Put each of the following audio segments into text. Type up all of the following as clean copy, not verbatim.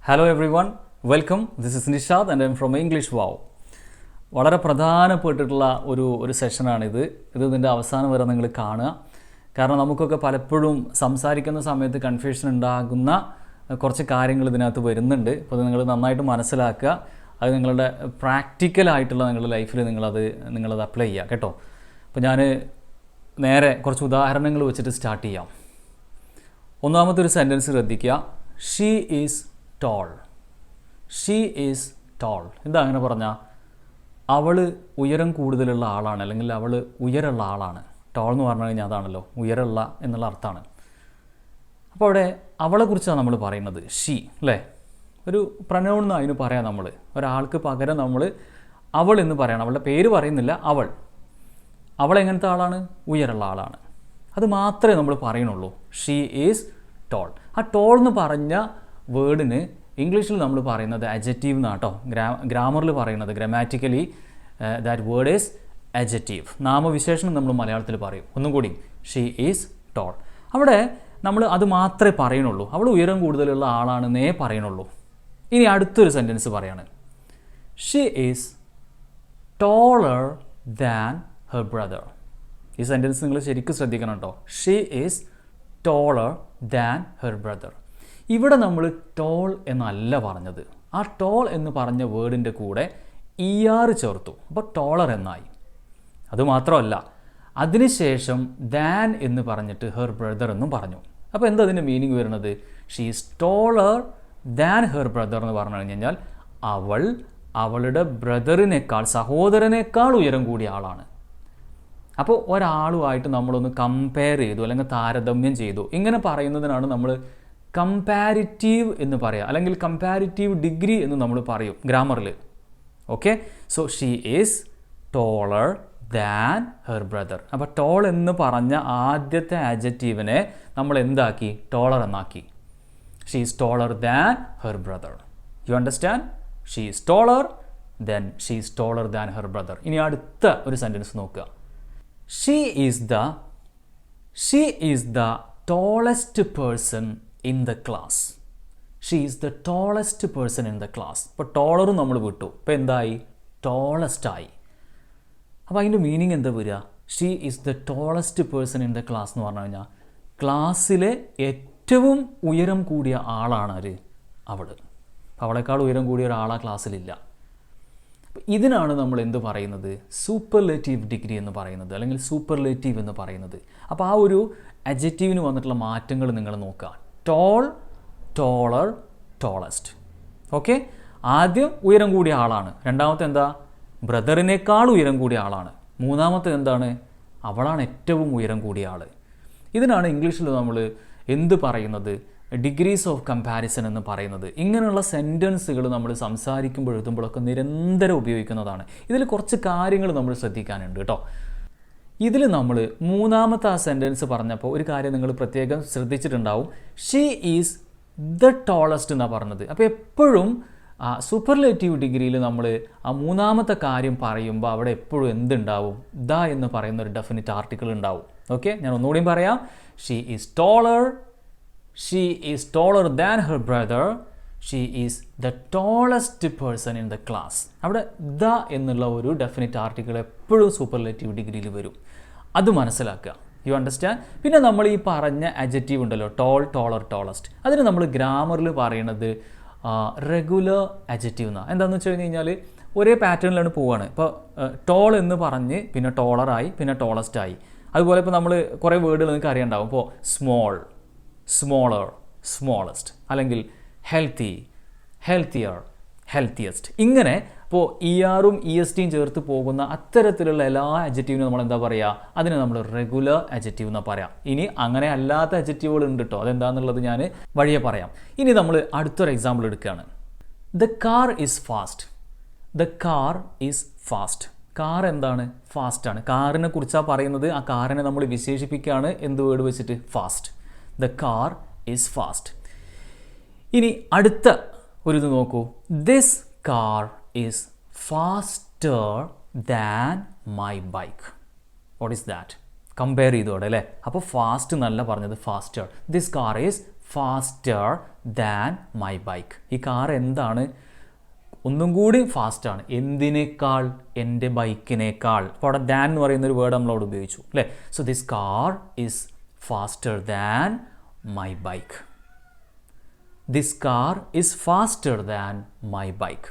Hello everyone, welcome. This is Nishad and I am from English Wow. വളരെ പ്രധാനപ്പെട്ടിട്ടുള്ള ഒരു സെഷനാണിത്. ഇതിൻ്റെ അവസാനം വരെ നിങ്ങൾ കാണുക. കാരണം നമുക്കൊക്കെ പലപ്പോഴും സംസാരിക്കുന്ന സമയത്ത് കൺഫ്യൂഷൻ ഉണ്ടാകുന്ന കുറച്ച് കാര്യങ്ങൾ ഇതിനകത്ത് വരുന്നുണ്ട്. അപ്പോൾ അത് നിങ്ങൾ നന്നായിട്ട് മനസ്സിലാക്കുക. അത് നിങ്ങളുടെ പ്രാക്ടിക്കലായിട്ടുള്ള നിങ്ങളുടെ ലൈഫിൽ നിങ്ങളത് അപ്ലൈ ചെയ്യുക കേട്ടോ. അപ്പോൾ ഞാൻ നേരെ കുറച്ച് ഉദാഹരണങ്ങൾ വെച്ചിട്ട് സ്റ്റാർട്ട് ചെയ്യാം. ഒന്നാമത്തെ ഒരു സെൻറ്റൻസ് ശ്രദ്ധിക്കുക. She is tall. She is tall. എന്താ അങ്ങനെ പറഞ്ഞാൽ? അവൾ ഉയരം കൂടുതലുള്ള ആളാണ്, അല്ലെങ്കിൽ അവൾ ഉയരമുള്ള ആളാണ്. ടോൾ എന്ന് പറഞ്ഞു കഴിഞ്ഞാൽ അതാണല്ലോ, ഉയരമുള്ള എന്നുള്ള അർത്ഥമാണ്. അപ്പോൾ അവിടെ അവളെക്കുറിച്ചാണ് നമ്മൾ പറയുന്നത്. ഷീ അല്ലേ, ഒരു പ്രനൗൺ എന്ന് അതിന് പറയാം. നമ്മൾ ഒരാൾക്ക് പകരം നമ്മൾ അവൾ എന്ന് പറയണം. അവളുടെ പേര് പറയുന്നില്ല, അവൾ എങ്ങനത്തെ ആളാണ്? ഉയരമുള്ള ആളാണ്. അത് മാത്രമേ നമ്മൾ പറയണുള്ളൂ. She is tall. ആ ടോൾ എന്ന് പറഞ്ഞ വേർഡിന് ഇംഗ്ലീഷിൽ നമ്മൾ പറയുന്നത് അഡ്ജക്റ്റീവ് എന്നാണ് കേട്ടോ. ഗ്രാമറിൽ പറയുന്നത്, grammatically that word is adjective. നാമവിശേഷണം നമ്മൾ മലയാളത്തിൽ പറയും. ഒന്നും കൂടി, ഷീ ഈസ് ടോൾ. അവിടെ നമ്മൾ അത് മാത്രമേ പറയണുള്ളൂ. അവൾ ഉയരം കൂടുതലുള്ള ആളാണെന്നേ പറയണുള്ളൂ. ഇനി അടുത്തൊരു സെൻറ്റൻസ് പറയാണ്. She is taller than her brother. ഈ സെൻറ്റൻസ് നിങ്ങൾ ശരിക്കും ശ്രദ്ധിക്കണം കേട്ടോ. She is taller than her brother. ഇവിടെ നമ്മൾ ടോൾ എന്നല്ല പറഞ്ഞത്. ആ ടോൾ എന്ന് പറഞ്ഞ വേർഡിൻ്റെ കൂടെ ER ചേർത്തു. അപ്പോൾ ടോളർ എന്നായി. അതുമാത്രമല്ല, അതിനുശേഷം ദാൻ എന്ന് പറഞ്ഞിട്ട് ഹെർ ബ്രദർ എന്നും പറഞ്ഞു. അപ്പോൾ എന്താ അതിൻ്റെ മീനിങ് വരുന്നത്? She is taller than her brother എന്ന് പറഞ്ഞു കഴിഞ്ഞാൽ അവളുടെ ബ്രദറിനേക്കാൾ, സഹോദരനേക്കാൾ ഉയരം കൂടിയ ആളാണ്. അപ്പോൾ ഒരാളുമായിട്ട് നമ്മളൊന്ന് കമ്പയർ ചെയ്തു, അല്ലെങ്കിൽ താരതമ്യം ചെയ്തു. ഇങ്ങനെ പറയുന്നതിനാണ് നമ്മൾ കമ്പാരിറ്റീവ് എന്ന് പറയുക, അല്ലെങ്കിൽ കമ്പാരിറ്റീവ് ഡിഗ്രി എന്ന് നമ്മൾ പറയും ഗ്രാമറിൽ. Okay, so she is taller than her brother. അപ്പോൾ ടോൾ എന്ന് പറഞ്ഞ ആദ്യത്തെ ആഡ്ജക്റ്റീവിനെ നമ്മൾ എന്താക്കി? ടോളർ എന്നാക്കി. She is taller than her brother. You understand? She is taller, then she is taller than her brother. ഇനി അടുത്ത ഒരു സെൻറ്റൻസ് നോക്കുക. She is the tallest person in the class. She is the tallest person in the class. ഇപ്പോൾ ടോളറും നമ്മൾ വിട്ടു. ഇപ്പോൾ എന്തായി? Tallest ആയി. അപ്പോൾ അതിൻ്റെ മീനിങ് എന്താ വരിക? She is the tallest person in the class എന്ന് പറഞ്ഞു കഴിഞ്ഞാൽ ക്ലാസ്സിലെ ഏറ്റവും ഉയരം കൂടിയ ആളാണ് അവൾ. അവളെക്കാൾ ഉയരം കൂടിയ ഒരാളാ ക്ലാസ്സിലില്ല. ഇതിനാണ് നമ്മൾ എന്ത് പറയുന്നത്? സൂപ്പർലേറ്റീവ് ഡിഗ്രി എന്ന് പറയുന്നത്, അല്ലെങ്കിൽ സൂപ്പർലേറ്റീവ് എന്ന് പറയുന്നത്. അപ്പോൾ ആ ഒരു അഡ്ജക്റ്റീവിന് വന്നിട്ടുള്ള മാറ്റങ്ങൾ നിങ്ങൾ നോക്കുക. Toll, ടോളർ, tallest. ഓക്കെ, ആദ്യം ഉയരം കൂടിയ ആളാണ്. രണ്ടാമത്തെ എന്താ? ബ്രദറിനേക്കാൾ ഉയരം കൂടിയ ആളാണ്. മൂന്നാമത്തെ എന്താണ്? അവളാണ് ഏറ്റവും ഉയരം കൂടിയ ആൾ. ഇതിനാണ് ഇംഗ്ലീഷിൽ നമ്മൾ എന്ത് പറയുന്നത്? ഡിഗ്രീസ് ഓഫ് കമ്പാരിസൺ എന്ന് പറയുന്നത്. ഇങ്ങനെയുള്ള സെൻറ്റൻസുകൾ നമ്മൾ സംസാരിക്കുമ്പോൾ എഴുതുമ്പോഴൊക്കെ നിരന്തരം ഉപയോഗിക്കുന്നതാണ്. ഇതിൽ കുറച്ച് കാര്യങ്ങൾ നമ്മൾ ശ്രദ്ധിക്കാനുണ്ട് കേട്ടോ. ഇതിൽ നമ്മൾ മൂന്നാമത്തെ ആ സെൻറ്റൻസ് പറഞ്ഞപ്പോൾ ഒരു കാര്യം നിങ്ങൾ പ്രത്യേകം ശ്രദ്ധിച്ചിട്ടുണ്ടാവും. ഷീ ഈസ് ദ ടോളസ്റ്റ് എന്നാണ് പറഞ്ഞത്. അപ്പോൾ എപ്പോഴും സൂപ്പർലേറ്റീവ് ഡിഗ്രിയിൽ നമ്മൾ ആ മൂന്നാമത്തെ കാര്യം പറയുമ്പോൾ അവിടെ എപ്പോഴും എന്തുണ്ടാവും? ദ എന്ന് പറയുന്ന ഒരു ഡെഫിനിറ്റ് ആർട്ടിക്കിൾ ഉണ്ടാവും. ഓക്കെ, ഞാൻ ഒന്നുകൂടിയും പറയാം. She is ടോളർ, she is taller than her brother, she is the tallest person in the class. അവിടെ ദ എന്നുള്ള ഒരു ഡെഫിനിറ്റ് ആർട്ടിക്കിൾ എപ്പോഴും സൂപ്പർലേറ്റീവ് ഡിഗ്രിയിൽ വരും. അത് മനസ്സിലാക്കുക. You understand? പിന്നെ നമ്മൾ ഈ പറഞ്ഞ അഡ്ജക്റ്റീവ് ഉണ്ടല്ലോ, ടോൾ, ടോളർ, ടോളസ്റ്റ്, അതിന് നമ്മൾ ഗ്രാമറിൽ പറയുന്നത് റെഗുലർ അഡ്ജക്റ്റീവ് എന്നാണ്. എന്താണെന്ന് വെച്ച് കഴിഞ്ഞാൽ ഒരേ പാറ്റേണിലാണ് പോവുകയാണ്. ഇപ്പോൾ ടോൾ എന്ന് പറഞ്ഞ് പിന്നെ ടോളറായി, പിന്നെ ടോളസ്റ്റായി. അതുപോലെ ഇപ്പോൾ നമ്മൾ കുറേ വേർഡുകൾ നിങ്ങൾക്ക് അറിയാണ്ടാവും. ഇപ്പോൾ സ്മോൾ, സ്മോളർ, സ്മോളസ്റ്റ്, അല്ലെങ്കിൽ ഹെൽത്തി, ഹെൽത്തിയർ, ഹെൽത്തിയസ്റ്റ്. ഇങ്ങനെ ഇപ്പോൾ ERഉം ESTയും ചേർത്ത് പോകുന്ന അത്തരത്തിലുള്ള എല്ലാ അഡ്ജക്റ്റീവിനും നമ്മൾ എന്താ പറയുക? അതിന് നമ്മൾ റെഗുലർ അഡ്ജക്റ്റീവ് എന്നാണ് പറയാം. ഇനി അങ്ങനെ അല്ലാത്ത അഡ്ജക്റ്റീവുകൾ ഉണ്ട് കേട്ടോ. അതെന്താണെന്നുള്ളത് ഞാൻ വഴിയെ പറയാം. ഇനി നമ്മൾ അടുത്തൊരു എക്സാമ്പിൾ എടുക്കുകയാണ്. The car is fast. The car is fast. Car എന്താണ്? ഫാസ്റ്റാണ്. കാറിനെ കുറിച്ചാണ് പറയുന്നത്. ആ കാറിനെ നമ്മൾ വിശേഷിപ്പിക്കുകയാണ് എന്ത് വേർഡ് വെച്ചിട്ട്? Fast. The car is fast. ഇനി അടുത്ത ഒരു ഇത് നോക്കൂ. This car is faster than my bike. What is that? Compare ചെയ്തോടെ അല്ലേ? അപ്പോൾ ഫാസ്റ്റ് എന്നല്ല പറഞ്ഞത്, faster. This car is faster than my bike. ഈ കാർ എന്താണ്? ഒന്നും കൂടി ഫാസ്റ്റാണ്. എന്തിനേക്കാൾ? എൻ്റെ ബൈക്കിനേക്കാൾ. അപ്പോൾ അവിടെ ദാൻ എന്ന് പറയുന്ന ഒരു വേർഡ് നമ്മളവിടെ ഉപയോഗിച്ചു അല്ലേ? So this car is faster than my bike. This car is faster than my bike.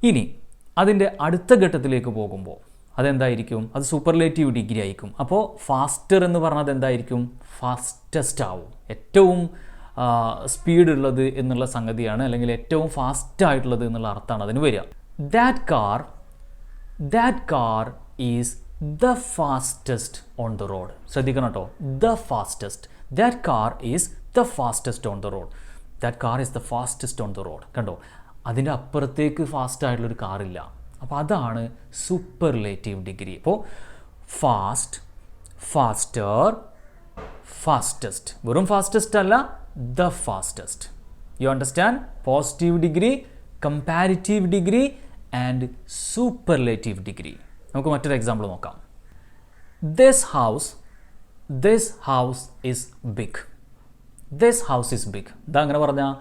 ഇനി അതിൻ്റെ അടുത്ത ഘട്ടത്തിലേക്ക് പോകുമ്പോൾ അതെന്തായിരിക്കും? അത് സൂപ്പർലേറ്റീവ് ഡിഗ്രി ആയിരിക്കും. അപ്പോൾ ഫാസ്റ്റർ എന്ന് പറഞ്ഞത് എന്തായിരിക്കും? ഫാസ്റ്റസ്റ്റ് ആവും. ഏറ്റവും സ്പീഡ് ഉള്ളത് എന്നുള്ള സംഗതിയാണ്, അല്ലെങ്കിൽ ഏറ്റവും ഫാസ്റ്റ് ആയിട്ടുള്ളത് എന്നുള്ള അർത്ഥമാണ് അതിന് വരിക. That car is the fastest on the road. ശ്രദ്ധിക്കണം കേട്ടോ, the fastest. That car is the fastest on the road. That car is the fastest on the road. കണ്ടോ, അതിൻ്റെ അപ്പുറത്തേക്ക് ഫാസ്റ്റ് ആയിട്ടുള്ളൊരു കാറില്ല. അപ്പോൾ അതാണ് സൂപ്പർലേറ്റീവ് ഡിഗ്രി. അപ്പോൾ ഫാസ്റ്റ്, ഫാസ്റ്റർ, ഫാസ്റ്റസ്റ്റ്. വെറും ഫാസ്റ്റസ്റ്റ് അല്ല, the fastest. You understand? Positive degree, comparative degree and superlative degree. നമുക്ക് മറ്റൊരു എക്സാമ്പിൾ നോക്കാം. This house is big. This house is big. ഇതാ അങ്ങനെ പറഞ്ഞാൽ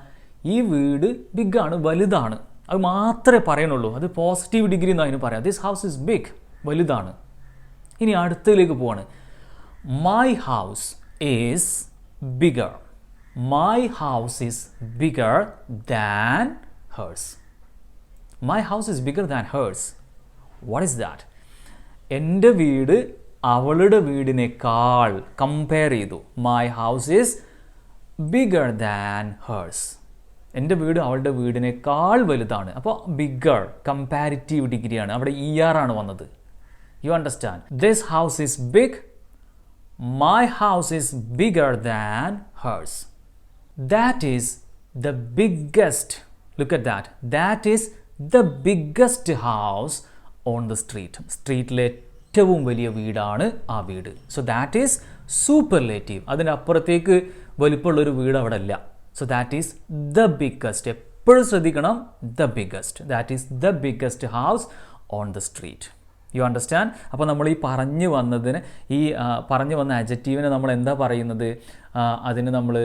ഈ വീട് ബിഗ് ആണ്, വലുതാണ്. അത് മാത്രമേ പറയണുള്ളൂ. അത് പോസിറ്റീവ് ഡിഗ്രി എന്ന് അതിന് പറയാം. This house is big, വലുതാണ്. ഇനി അടുത്തതിലേക്ക് പോവാണ്. My house is bigger. My house is bigger than hers. My house is bigger than hers. What is that? എൻ്റെ വീട് അവളുടെ വീടിനേക്കാൾ കമ്പയർ ചെയ്തു. My house is bigger than hers. എൻ്റെ വീട് അവളുടെ വീടിനേക്കാൾ വലുതാണ്. അപ്പോൾ ബിഗർ കമ്പാരിറ്റീവ് ഡിഗ്രിയാണ്. അവിടെ ആണ് വന്നത്. You understand? This house is big. My house is bigger than hers. That is the biggest. Look at that. That is the biggest house on the street. സ്ട്രീറ്റിലെ ഏറ്റവും വലിയ വീടാണ് ആ വീട്. So that is superlative. അതിനപ്പുറത്തേക്ക് വലിപ്പമുള്ളൊരു വീട് അവിടെ ഇല്ല. So that is the biggest. എപ്പോഴും ശ്രദ്ധിക്കണം, the biggest. That is the biggest house on the street. You understand? അപ്പോൾ നമ്മൾ ഈ പറഞ്ഞു വന്ന അഡ്ജക്റ്റീവിനെ നമ്മൾ എന്താ പറയുന്നത്? അതിന് നമ്മൾ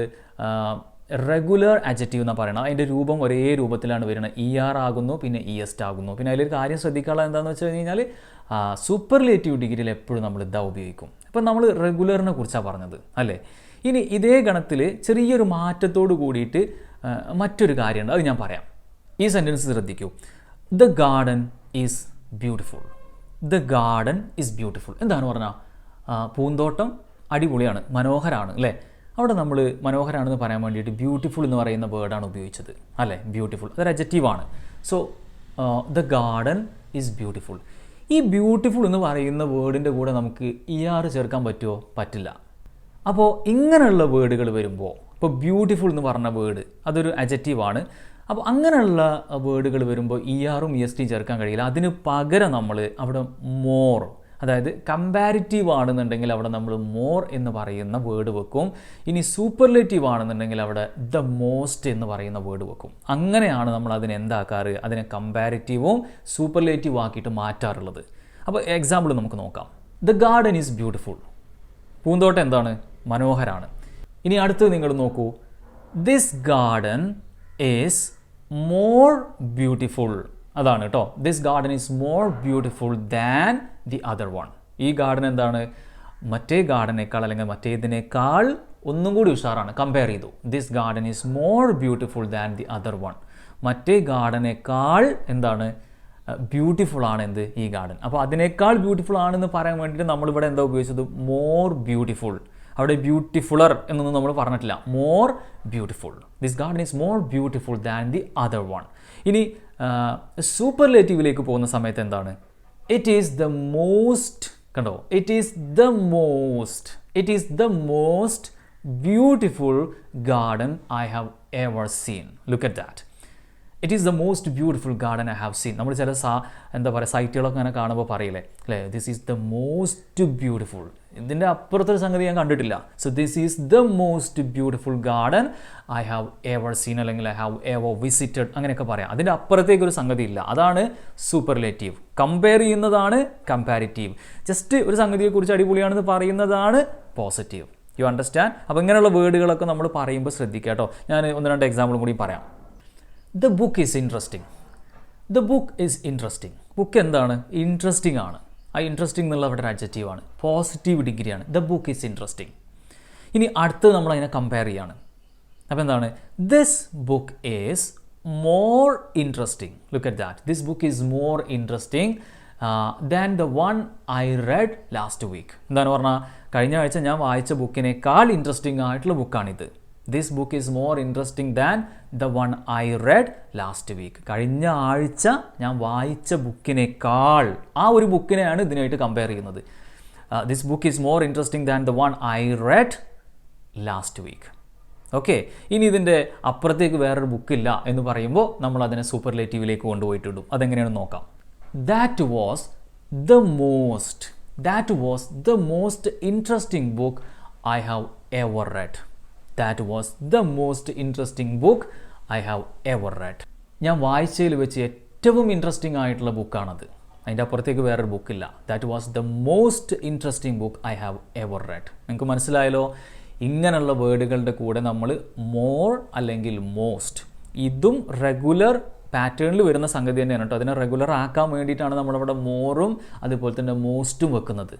റെഗുലർ അഡ്ജക്റ്റീവ് എന്നാണ് പറയുന്നത്. അതിൻ്റെ രൂപം ഒരേ രൂപത്തിലാണ് വരുന്നത്. ആകുന്നു, പിന്നെ എസ്റ്റ് ആകുന്നു. പിന്നെ അതിലൊരു കാര്യം ശ്രദ്ധിക്കാനുള്ളത് എന്താണെന്ന് വെച്ച് കഴിഞ്ഞാൽ സൂപ്പർലേറ്റീവ് ഡിഗ്രിയിൽ എപ്പോഴും നമ്മൾ ഇതാ ഉപയോഗിക്കും. അപ്പം നമ്മൾ റെഗുലറിനെ കുറിച്ചാണ് പറഞ്ഞത് അല്ലേ? ഇനി ഇതേ ഗണത്തിൽ ചെറിയൊരു മാറ്റത്തോട് കൂടിയിട്ട് മറ്റൊരു കാര്യമുണ്ട്, അത് ഞാൻ പറയാം. ഈ സെൻറ്റൻസ് ശ്രദ്ധിക്കൂ. The garden is beautiful. The garden is beautiful. എന്താണ് പറഞ്ഞാൽ? പൂന്തോട്ടം അടിപൊളിയാണ്, മനോഹരമാണ് അല്ലേ? അവിടെ നമ്മൾ മനോഹരമാണെന്ന് പറയാൻ വേണ്ടിയിട്ട് ബ്യൂട്ടിഫുൾ എന്ന് പറയുന്ന വേർഡാണ് ഉപയോഗിച്ചത് അല്ലേ? ബ്യൂട്ടിഫുൾ അതൊരു അഡ്ജക്റ്റീവാണ്. So the garden is beautiful. ഈ ബ്യൂട്ടിഫുൾ എന്ന് പറയുന്ന വേർഡിൻ്റെ കൂടെ നമുക്ക് ചേർക്കാൻ പറ്റുമോ? പറ്റില്ല. അപ്പോൾ ഇങ്ങനെയുള്ള വേർഡുകൾ വരുമ്പോൾ, ഇപ്പോൾ ബ്യൂട്ടിഫുൾ എന്ന് പറഞ്ഞ വേർഡ് അതൊരു അഡ്ജക്റ്റീവാണ്. അപ്പോൾ അങ്ങനെയുള്ള വേർഡുകൾ വരുമ്പോൾ EST ചേർക്കാൻ കഴിയില്ല. അതിന് പകരം നമ്മൾ അവിടെ മോർ, അതായത് കമ്പാരിറ്റീവ് ആണെന്നുണ്ടെങ്കിൽ അവിടെ നമ്മൾ മോർ എന്ന് പറയുന്ന വേർഡ് വെക്കും. ഇനി സൂപ്പർലേറ്റീവ് ആണെന്നുണ്ടെങ്കിൽ അവിടെ ദ മോസ്റ്റ് എന്ന് പറയുന്ന വേർഡ് വെക്കും. അങ്ങനെയാണ് നമ്മൾ അതിനെ എന്താക്കാറ്? അതിനെ കമ്പാരിറ്റീവും സൂപ്പർലേറ്റീവ് ആക്കിയിട്ട് മാറ്റാറുള്ളത്. അപ്പോൾ എക്സാമ്പിൾ നമുക്ക് നോക്കാം. The garden is beautiful. പൂന്തോട്ടം എന്താണ്? മനോഹരാണ്. ഇനി അടുത്തത് നിങ്ങൾ നോക്കൂ. This garden is more beautiful. അതാണ് കേട്ടോ. This garden is more beautiful than the other one. ഈ ഗാർഡൻ എന്താണ്? മറ്റേ ഗാർഡനേക്കാൾ അല്ലെങ്കിൽ മറ്റേതിനേക്കാൾ ഒന്നും കൂടി ഉഷാറാണ്. കമ്പയർ ചെയ്തു. This garden is more beautiful than the other one. മറ്റേ ഗാർഡനേക്കാൾ എന്താണ്? ബ്യൂട്ടിഫുൾ ആണ് എന്ത്? ഈ ഗാർഡൻ. അപ്പോൾ അതിനേക്കാൾ ബ്യൂട്ടിഫുൾ ആണെന്ന് പറയാൻ വേണ്ടിയിട്ട് നമ്മളിവിടെ എന്താ ഉപയോഗിച്ചത്? More beautiful. അവിടെ ബ്യൂട്ടിഫുള്ളർ എന്നൊന്നും നമ്മൾ പറഞ്ഞിട്ടില്ല. More beautiful. This garden is more beautiful than the other one. ഇനി സൂപ്പർലേറ്റീവിലേക്ക് പോകുന്ന സമയത്ത് എന്താണ്? It is the most. കണ്ടോ? It is the most beautiful garden I have ever seen. Look at that. It is the most beautiful garden I have seen. നമ്മൾ ചില എന്താ പറയുക, സൈറ്റുകളൊക്കെ അങ്ങനെ കാണുമ്പോൾ പറയില്ലേ അല്ലേ? This is the most beautiful. ഇതിൻ്റെ അപ്പുറത്തൊരു സംഗതി ഞാൻ കണ്ടിട്ടില്ല. So this is the most beautiful garden I have ever scene, അല്ലെങ്കിൽ ഐ ഹാവ് എവർ വിസിറ്റഡ്, അങ്ങനെയൊക്കെ പറയാം. അതിൻ്റെ അപ്പുറത്തേക്കൊരു സംഗതി ഇല്ല. അതാണ് സൂപ്പർലേറ്റീവ്. കമ്പയർ ചെയ്യുന്നതാണ് കമ്പാരിറ്റീവ്. ജസ്റ്റ് ഒരു സംഗതിയെക്കുറിച്ച് അടിപൊളിയാണെന്ന് പറയുന്നതാണ് പോസിറ്റീവ്. You understand? അപ്പോൾ ഇങ്ങനെയുള്ള വേർഡുകളൊക്കെ നമ്മൾ പറയുമ്പോൾ ശ്രദ്ധിക്കുക കേട്ടോ. ഞാൻ 1-2 എക്സാമ്പിളും കൂടി പറയാം. The book is interesting. The book is interesting. Book എന്താണ്? ഇൻട്രസ്റ്റിംഗ് ആണ്. ആ ഇൻട്രസ്റ്റിംഗ് എന്നുള്ള അവിടെ ഒരു അഡ്ജക്റ്റീവാണ്, പോസിറ്റീവ് ഡിഗ്രിയാണ്. The book is interesting. ഇനി അടുത്ത് നമ്മൾ അതിനെ കമ്പയർ ചെയ്യാണ്. അപ്പോൾ എന്താണ്? This book is more interesting. Look at that. This book is more interesting than the one I read last week. എന്താണ് പറഞ്ഞാൽ, കഴിഞ്ഞ ആഴ്ച ഞാൻ വായിച്ച ബുക്കിനേക്കാൾ ഇൻട്രസ്റ്റിംഗ് ആയിട്ടുള്ള ബുക്കാണിത്. This book is more interesting than the one I read last week. കഴിഞ്ഞ ആഴ്ച ഞാൻ വായിച്ച ബുക്കിനേക്കാൾ, ആ ഒരു ബുക്കിനെയാണ് ഇതിനായിട്ട് കമ്പയർ ചെയ്യുന്നത്. This book is more interesting than the one I read last week. Okay, ഇനി ഇതിൻ്റെ അപ്പുറത്തേക്ക് വേറൊരു ബുക്കില്ല എന്ന് പറയുമ്പോൾ നമ്മൾ അതിനെ സൂപ്പർലേറ്റീവിലേക്ക് കൊണ്ടുപോയിട്ടിടും. അതെങ്ങനെയാണെന്ന് നോക്കാം. That was the most interesting book I have ever red. That was the most interesting book I have ever red. ഞാൻ വായിച്ചതിൽ വെച്ച് ഏറ്റവും ഇൻട്രസ്റ്റിംഗ് ആയിട്ടുള്ള ബുക്കാണത്. അതിൻ്റെ അപ്പുറത്തേക്ക് വേറൊരു ബുക്കില്ല. That was the most interesting book I have ever read. നിങ്ങൾക്ക് മനസ്സിലായല്ലോ? ഇങ്ങനെയുള്ള വേർഡുകളുടെ കൂടെ നമ്മൾ മോർ അല്ലെങ്കിൽ മോസ്റ്റ്, ഇതും റെഗുലർ പാറ്റേണിൽ വരുന്ന സംഗതി തന്നെയാണ് കേട്ടോ. അതിനെ റെഗുലർ ആക്കാൻ വേണ്ടിയിട്ടാണ് നമ്മളവിടെ മോറും അതുപോലെ തന്നെ മോസ്റ്റും വെക്കുന്നത്.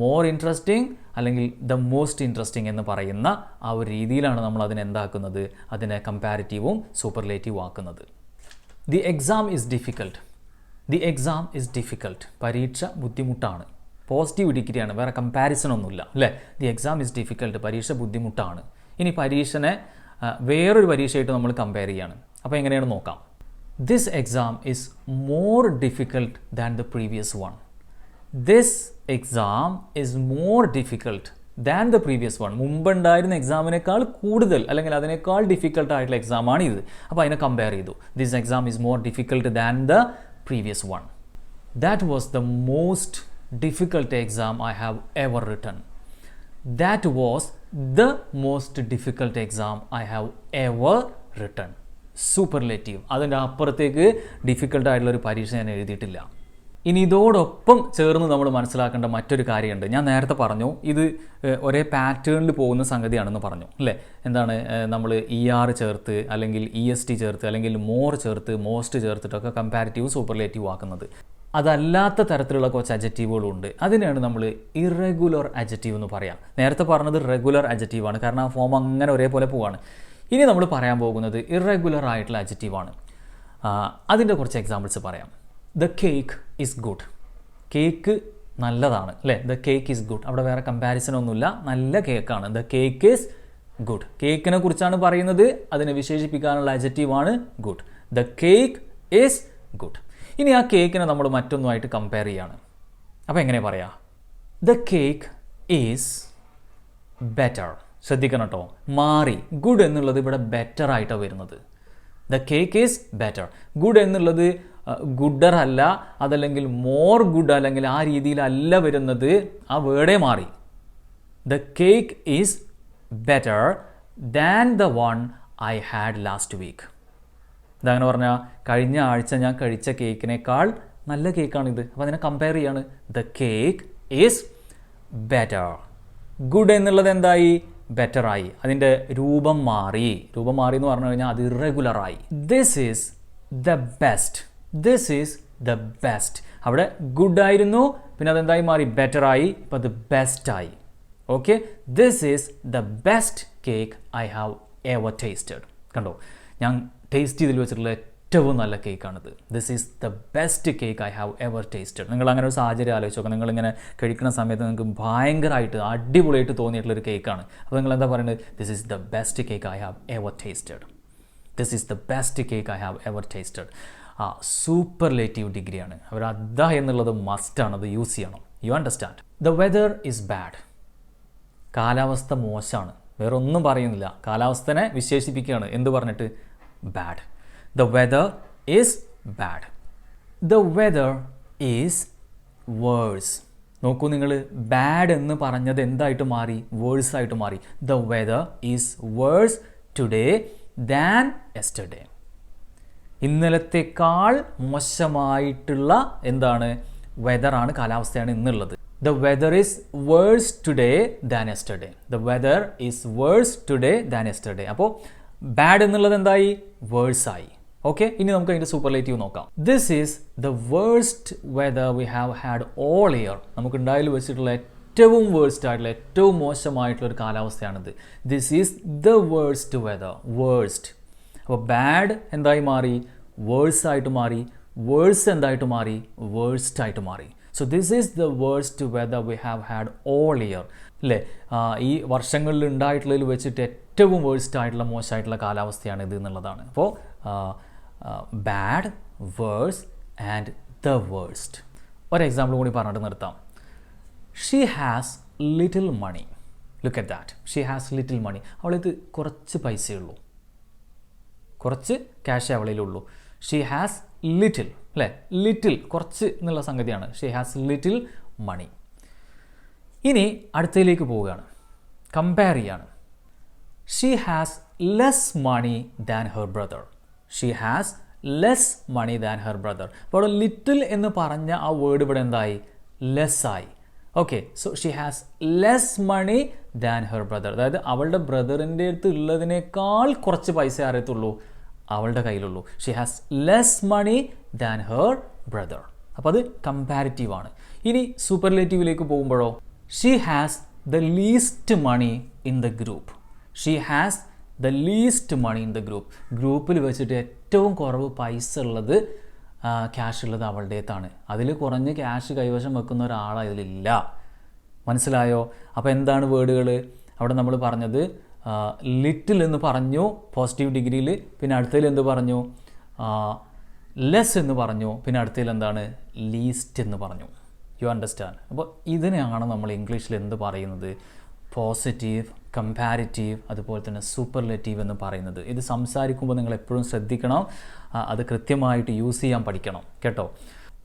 മോർ ഇൻട്രസ്റ്റിംഗ് അല്ലെങ്കിൽ ദ മോസ്റ്റ് ഇൻട്രസ്റ്റിംഗ് എന്ന് പറയുന്ന ആ ഒരു രീതിയിലാണ് നമ്മൾ അതിനെ എന്താക്കുന്നത്, അതിനെ കമ്പാരിറ്റീവും സൂപ്പർലേറ്റീവും ആക്കുന്നത്. The exam is difficult. The exam is difficult. പരീക്ഷ ബുദ്ധിമുട്ടാണ്. പോസിറ്റീവ് ഡിഗ്രിയാണ്, വേറെ കമ്പാരിസൺ ഒന്നുമില്ല അല്ലേ. The exam is difficult. പരീക്ഷ ബുദ്ധിമുട്ടാണ്. ഇനി പരീക്ഷനെ വേറൊരു പരീക്ഷയായിട്ട് നമ്മൾ കമ്പയർ ചെയ്യാണ്. അപ്പോൾ എങ്ങനെയാണ് നോക്കാം. This exam is more difficult than the previous one. This exam is more difficult than the previous one. മുമ്പുണ്ടായിരുന്ന എക്സാമിനേക്കാൾ കൂടുതൽ അല്ലെങ്കിൽ അതിനേക്കാൾ ഡിഫിക്കൽട്ട് ആയിട്ടുള്ള എക്സാമാണ് ഇത്. അപ്പോൾ അതിനെ കമ്പയർ ചെയ്തു. This exam is more difficult than the previous one. That was the most difficult exam I have ever written. That was the most difficult exam I have ever written. Superlative. അതിൻ്റെ അപ്പുറത്തേക്ക് difficult ആയിട്ടുള്ള ഒരു പരീക്ഷ ഞാൻ എഴുതിയിട്ടില്ല. ഇനി ഇതോടൊപ്പം ചേർന്ന് നമ്മൾ മനസ്സിലാക്കേണ്ട മറ്റൊരു കാര്യമുണ്ട്. ഞാൻ നേരത്തെ പറഞ്ഞു ഇത് ഒരേ പാറ്റേണിൽ പോകുന്ന സംഗതിയാണെന്ന് പറഞ്ഞു അല്ലേ. എന്താണ്, നമ്മൾ ER ചേർത്ത് അല്ലെങ്കിൽ EST ചേർത്ത് അല്ലെങ്കിൽ മോർ ചേർത്ത് മോസ്റ്റ് ചേർത്തിട്ടൊക്കെ കമ്പാരിറ്റീവ് സൂപ്പർലേറ്റീവ് ആക്കുന്നത്. അതല്ലാത്ത തരത്തിലുള്ള കുറച്ച് അഡ്ജക്റ്റീവുകളും ഉണ്ട്. അതിനെയാണ് നമ്മൾ ഇറഗുലർ അഡ്ജക്റ്റീവ് എന്ന് പറയാം. നേരത്തെ പറഞ്ഞത് റെഗുലർ അഡ്ജക്റ്റീവാണ്, കാരണം ആ ഫോം അങ്ങനെ ഒരേപോലെ പോവാണ്. ഇനി നമ്മൾ പറയാൻ പോകുന്നത് ഇറഗുലർ ആയിട്ടുള്ള അഡ്ജക്റ്റീവാണ്. അതിൻ്റെ കുറച്ച് എക്സാമ്പിൾസ് പറയാം. The cake is good. കേക്ക് നല്ലതാണ് അല്ലേ. The cake is good. അവിടെ വേറെ കമ്പാരിസൺ ഒന്നുമില്ല, നല്ല കേക്കാണ്. The cake is good. കേക്കിനെ കുറിച്ചാണ് പറയുന്നത്, അതിനെ വിശേഷിപ്പിക്കാനുള്ള അഡ്ജക്റ്റീവാണ് good. The cake is good. ഇനി ആ കേക്കിനെ നമ്മൾ മറ്റൊന്നുമായിട്ട് കമ്പയർ ചെയ്യാണ്. അപ്പോൾ എങ്ങനെ പറയാം? The cake is better. ശ്രദ്ധിക്കണം കേട്ടോ, മാറി. ഗുഡ് എന്നുള്ളത് ഇവിടെ ബെറ്റർ ആയിട്ടാണ് വരുന്നത്. The cake is better. Good എന്നുള്ളത് ഗുഡർ അല്ല, അതല്ലെങ്കിൽ മോർ ഗുഡ് അല്ലെങ്കിൽ ആ രീതിയിലല്ല വരുന്നത്. ആ വേർഡേ മാറി. The cake is better than the one I had last week. ഇതങ്ങനെ പറഞ്ഞാൽ കഴിഞ്ഞ ആഴ്ച ഞാൻ കഴിച്ച കേക്കിനേക്കാൾ നല്ല കേക്കാണിത്. അപ്പോൾ അതിനെ കമ്പയർ ചെയ്യാണ്. The cake is better. Good എന്നുള്ളത് എന്തായി? ബെറ്ററായി. അതിൻ്റെ രൂപം മാറി. രൂപം മാറി എന്ന് പറഞ്ഞു കഴിഞ്ഞാൽ അത് ഇറഗുലറായി. This is the best. This is the best. അവിടെ ഗുഡ് ആയിരുന്നു, പിന്നെ അതെന്തായി മാറി? ബെറ്ററായി. ഇപ്പോൾ അത് ബെസ്റ്റായി. Okay, this is the best cake I have ever tasted. കണ്ടോ, ഞാൻ ടേസ്റ്റ് ചെയ്തിൽ വെച്ചിട്ടുള്ള ഏറ്റവും നല്ല കേക്കാണിത്. This is the best cake I have ever tasted. നിങ്ങൾ അങ്ങനെ ഒരു സാഹചര്യം ആലോചിച്ച് നോക്കാം. നിങ്ങളിങ്ങനെ കഴിക്കുന്ന സമയത്ത് നിങ്ങൾക്ക് ഭയങ്കരമായിട്ട് അടിപൊളിയായിട്ട് തോന്നിയിട്ടുള്ളൊരു കേക്കാണ്. അപ്പോൾ നിങ്ങൾ എന്താ പറയുന്നത്? This is the best cake I have ever tasted. This is the best cake I have ever tasted. Superlative ഡിഗ്രിയാണ്. അവർ അദ എന്നുള്ളത് മസ്റ്റാണ്, അത് യൂസ് ചെയ്യണം. You understand? The weather is bad. കാലാവസ്ഥ മോശമാണ്. വേറെ ഒന്നും പറയുന്നില്ല, കാലാവസ്ഥനെ വിശേഷിപ്പിക്കുകയാണ്. എന്ത് പറഞ്ഞിട്ട്? Bad. The weather is bad. The weather is worse. നോക്കൂ നിങ്ങൾ, ബാഡ് എന്ന് പറഞ്ഞത് എന്തായിട്ട് മാറി? വേഴ്സ് ആയിട്ട് മാറി. The weather is worse today than yesterday. ഇന്നലത്തേക്കാൾ മോശമായിട്ടുള്ള എന്താണ്? വെദറാണ്, കാലാവസ്ഥയാണ് ഇന്നുള്ളത്. The weather is worse today than yesterday. The weather is worse today than yesterday. അപ്പോൾ ബാഡ് എന്നുള്ളത് എന്തായി? വേഴ്സ് ആയി. ഓക്കെ, ഇനി നമുക്ക് അതിൻ്റെ സൂപ്പർലേറ്റീവ് നോക്കാം. This is the worst weather we have had all year. നമുക്ക് ഉണ്ടായാലും വെച്ചിട്ടുള്ള ഏറ്റവും വേഴ്സ്റ്റ് ആയിട്ടുള്ള ഏറ്റവും മോശമായിട്ടുള്ള ഒരു കാലാവസ്ഥയാണിത്. This is the worst weather. Worst. അപ്പോൾ ബാഡ് എന്തായി മാറി? വേഴ്സ് ആയിട്ട് മാറി. വേഴ്സ് എന്തായിട്ട് മാറി? വേഴ്സ്റ്റ് ആയിട്ട് മാറി. So this is the worst weather we have had all year. അല്ലേ, ഈ വർഷങ്ങളിൽ ഉണ്ടായിട്ടുള്ളതിൽ വെച്ചിട്ട് ഏറ്റവും വേഴ്സ്റ്റ് ആയിട്ടുള്ള മോശമായിട്ടുള്ള കാലാവസ്ഥയാണ് ഇത് എന്നുള്ളതാണ്. അപ്പോൾ bad, worse and the worst. ഒരു എക്സാമ്പിൾ കൂടി പറഞ്ഞിട്ട് നിർത്താം. She has little money. Look at that. She has little money. അവളിത് കുറച്ച് പൈസയുള്ളൂ, കുറച്ച് ക്യാഷേ അവളിലുള്ളൂ. ഷീ ഹാസ് ലിറ്റിൽ, അല്ലേ, ലിറ്റിൽ കുറച്ച് എന്നുള്ള സംഗതിയാണ്. She has little money. ഇനി അടുത്തതിലേക്ക് പോവുകയാണ്, കമ്പയർ ചെയ്യാണ്. She has less money than her brother. She has less money than her brother. അപ്പോൾ അവിടെ ലിറ്റിൽ എന്ന് പറഞ്ഞ ആ വേർഡ് ഇവിടെ എന്തായി? ലെസ് ആയി. Okay, so she has less money than her brother. അതായത് അവളുടെ ബ്രദറിൻ്റെ അടുത്ത് ഉള്ളതിനേക്കാൾ കുറച്ച് പൈസ അറിയത്തുള്ളൂ അവളുടെ കയ്യിലുള്ളൂ. She has less money than her brother. അപ്പോൾ അത് കമ്പാരിറ്റീവ് ആണ്. ഇനി സൂപ്പർലേറ്റീവിലേക്ക് പോകുമ്പോഴോ, she has the least money in the group. She has the least money in the group. ഗ്രൂപ്പിൽ വെച്ചിട്ട് ഏറ്റവും കുറവ് പൈസ ഉള്ളത്, ക്യാഷ് ഉള്ളത് അവളുടേതാണ്. അതിൽ കുറഞ്ഞ് ക്യാഷ് കൈവശം വെക്കുന്ന ഒരാൾ അതിലില്ല. മനസ്സിലായോ? അപ്പോൾ എന്താണ് വേർഡുകൾ അവിടെ നമ്മൾ പറഞ്ഞത്? ലിറ്റിൽ എന്ന് പറഞ്ഞു പോസിറ്റീവ് ഡിഗ്രിയിൽ, പിന്നെ അടുത്തതിൽ എന്ത് പറഞ്ഞു? ലെസ് എന്ന് പറഞ്ഞു, പിന്നെ അടുത്തതിൽ എന്താണ്? ലീസ്റ്റ് എന്ന് പറഞ്ഞു. You understand? അപ്പോൾ ഇതിനെയാണ് നമ്മൾ ഇംഗ്ലീഷിൽ എന്ത് പറയുന്നത്? പോസിറ്റീവ്, കമ്പാരിറ്റീവ്, അതുപോലെ തന്നെ സൂപ്പർലേറ്റീവ് എന്ന് പറയുന്നത്. ഇത് സംസാരിക്കുമ്പോൾ നിങ്ങൾ എപ്പോഴും ശ്രദ്ധിക്കണം, അത് കൃത്യമായിട്ട് യൂസ് ചെയ്യാൻ പഠിക്കണം കേട്ടോ.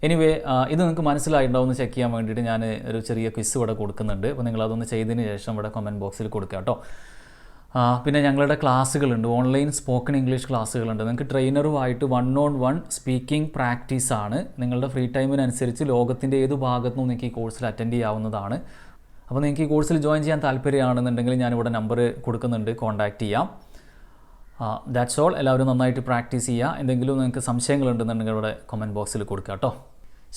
എനിവേ, ഇത് നിങ്ങൾക്ക് മനസ്സിലായിട്ടുണ്ടാവുമെന്ന് ചെക്ക് ചെയ്യാൻ വേണ്ടിയിട്ട് ഞാൻ ഒരു ചെറിയ ക്വിസ് ഇവിടെ കൊടുക്കുന്നുണ്ട്. അപ്പോൾ നിങ്ങളതൊന്ന് ചെയ്തതിന് ശേഷം ഇവിടെ കമൻറ്റ് ബോക്സിൽ കൊടുക്കുക കേട്ടോ. പിന്നെ ഞങ്ങളുടെ ക്ലാസ്സുകളുണ്ട്, ഓൺലൈൻ സ്പോക്കൺ ഇംഗ്ലീഷ് ക്ലാസ്സുകളുണ്ട്. നിങ്ങൾക്ക് ട്രെയിനറുമായിട്ട് 1-on-1 സ്പീക്കിംഗ് പ്രാക്ടീസാണ്. നിങ്ങളുടെ ഫ്രീ ടൈമിനനുസരിച്ച് ലോകത്തിൻ്റെ ഏത് ഭാഗത്തുനിന്നും നിങ്ങൾക്ക് ഈ കോഴ്സിൽ അറ്റൻഡ് ചെയ്യാവുന്നതാണ്. അപ്പോൾ നിങ്ങൾക്ക് ഈ കോഴ്സിൽ ജോയിൻ ചെയ്യാൻ താല്പര്യമാണെന്നുണ്ടെങ്കിൽ ഞാനിവിടെ നമ്പർ കൊടുക്കുന്നുണ്ട്, കോൺടാക്റ്റ് ചെയ്യാം. That's all. എല്ലാവരും നന്നായിട്ട് പ്രാക്ടീസ് ചെയ്യുക. എന്തെങ്കിലും നിങ്ങൾക്ക് സംശയങ്ങളുണ്ടെന്നുണ്ടെങ്കിൽ ഇവിടെ കമൻറ്റ് ബോക്സിൽ കൊടുക്കുക കേട്ടോ.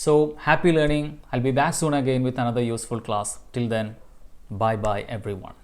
So happy learning. I will be back soon again with another useful class. Till then, bye bye every one.